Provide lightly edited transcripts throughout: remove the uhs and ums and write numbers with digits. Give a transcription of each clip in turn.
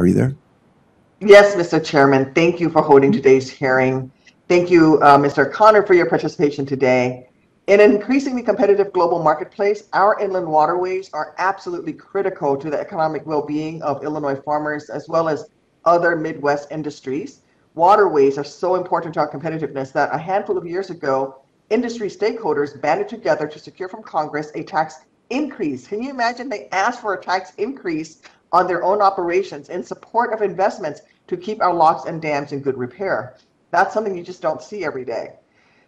Are you there? Yes, Mr. Chairman, thank you for holding today's hearing. Thank you, Mr. Connor, for your participation today. In an increasingly competitive global marketplace, our inland waterways are absolutely critical to the economic well-being of Illinois farmers as well as other Midwest industries. Waterways are so important to our competitiveness that a handful of years ago, industry stakeholders banded together to secure from Congress a tax increase. Can you imagine? They asked for a tax increase on their own operations in support of investments to keep our locks and dams in good repair. That's something you just don't see every day.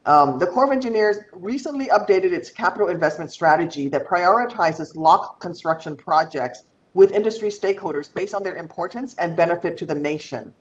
The Corps of Engineers recently updated its capital investment strategy that prioritizes lock construction projects with industry stakeholders based on their importance and benefit to the nation.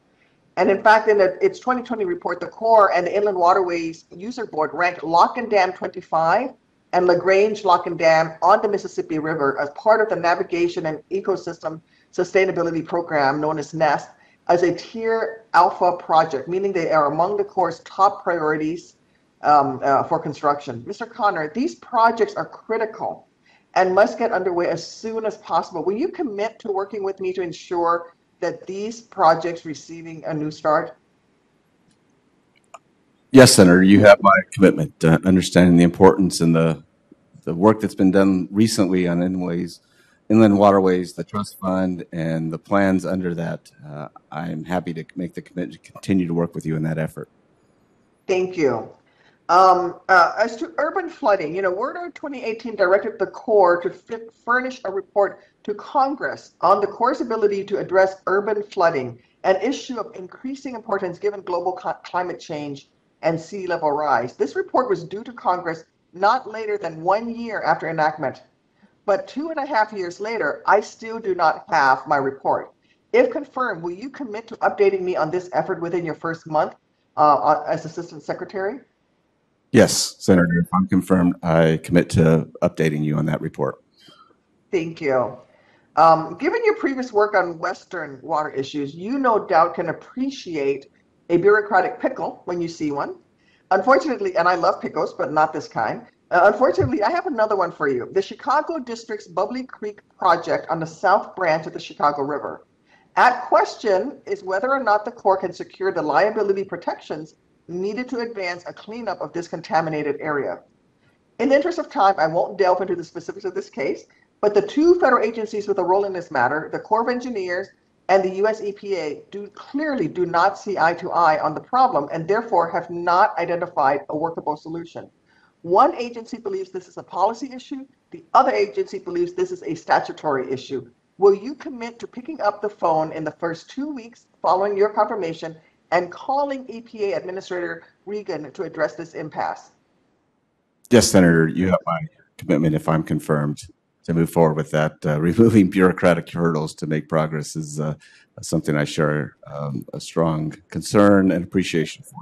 And in fact, in its 2020 report, the Corps and the Inland Waterways User Board ranked Lock and Dam 25 and LaGrange Lock and Dam on the Mississippi River as part of the Navigation and Ecosystem Sustainability Program, known as NEST, as a Tier Alpha project, meaning they are among the Corps' top priorities for construction. Mr. Connor, these projects are critical and must get underway as soon as possible. Will you commit to working with me to ensure that these projects receiving a new start? Yes, Senator, you have my commitment, understanding the importance and the work that's been done recently on inland waterways, the trust fund, and the plans under that. I'm happy to make the commitment to continue to work with you in that effort. Thank you. As to urban flooding, WRDA 2018 directed the Corps to furnish a report to Congress on the Corps' ability to address urban flooding, an issue of increasing importance given global climate change and sea level rise. This report was due to Congress not later than 1 year after enactment. But 2.5 years later, I still do not have my report. If confirmed, will you commit to updating me on this effort within your first month as Assistant Secretary? Yes, Senator, if I'm confirmed, I commit to updating you on that report. Thank you. Given your previous work on Western water issues, you no doubt can appreciate a bureaucratic pickle when you see one. Unfortunately, and I love pickles, but not this kind. Unfortunately, I have another one for you. The Chicago District's Bubbly Creek project on the south branch of the Chicago River. At question is whether or not the Corps can secure the liability protections needed to advance a cleanup of this contaminated area. In the interest of time, I won't delve into the specifics of this case, but the two federal agencies with a role in this matter, the Corps of Engineers and the US EPA, clearly do not see eye to eye on the problem and therefore have not identified a workable solution. One agency believes this is a policy issue. The other agency believes this is a statutory issue. Will you commit to picking up the phone in the first 2 weeks following your confirmation and calling EPA Administrator Regan to address this impasse? Yes, Senator, you have my commitment if I'm confirmed to move forward with that. Removing bureaucratic hurdles to make progress is something I share a strong concern and appreciation for.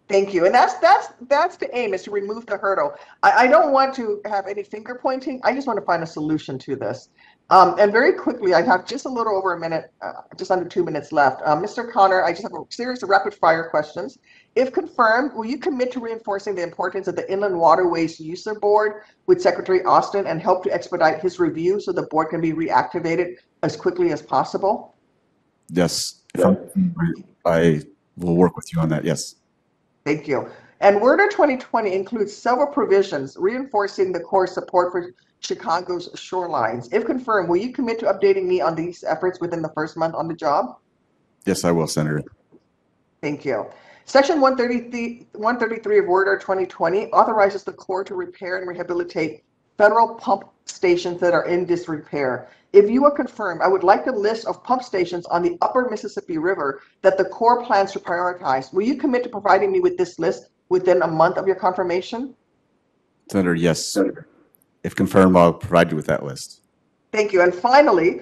Thank you. And that's the aim, is to remove the hurdle. I don't want to have any finger pointing. I just want to find a solution to this. And very quickly, I have just a little over a minute, just under 2 minutes left. Mr. Connor, I just have a series of rapid fire questions. If confirmed, will you commit to reinforcing the importance of the Inland Waterways User Board with Secretary Austin and help to expedite his review so the board can be reactivated as quickly as possible? Yes, I will work with you on that, yes. Thank you. And WRDA 2020 includes several provisions reinforcing the Corps' support for Chicago's shorelines. If confirmed, will you commit to updating me on these efforts within the first month on the job? Yes, I will, Senator. Thank you. Section 133 of WRDA 2020 authorizes the Corps to repair and rehabilitate federal pump stations that are in disrepair. If you are confirmed, I would like a list of pump stations on the upper Mississippi River that the Corps plans to prioritize. Will you commit to providing me with this list within a month of your confirmation? Senator, yes. Senator. If confirmed, I'll provide you with that list. Thank you. And finally,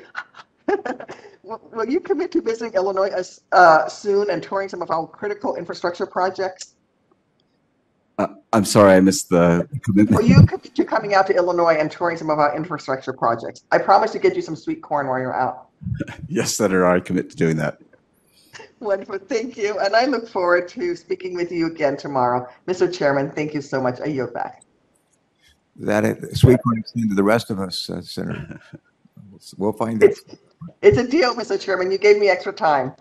will you commit to visiting Illinois soon and touring some of our critical infrastructure projects? I'm sorry, I missed the commitment. Will you commit to coming out to Illinois and touring some of our infrastructure projects? I promise to get you some sweet corn while you're out. Yes, Senator, I commit to doing that. Wonderful, thank you. And I look forward to speaking with you again tomorrow. Mr. Chairman, thank you so much. I yield back. That sweet corn extend to the rest of us, Senator. We'll find it. It's a deal, Mr. Chairman. You gave me extra time.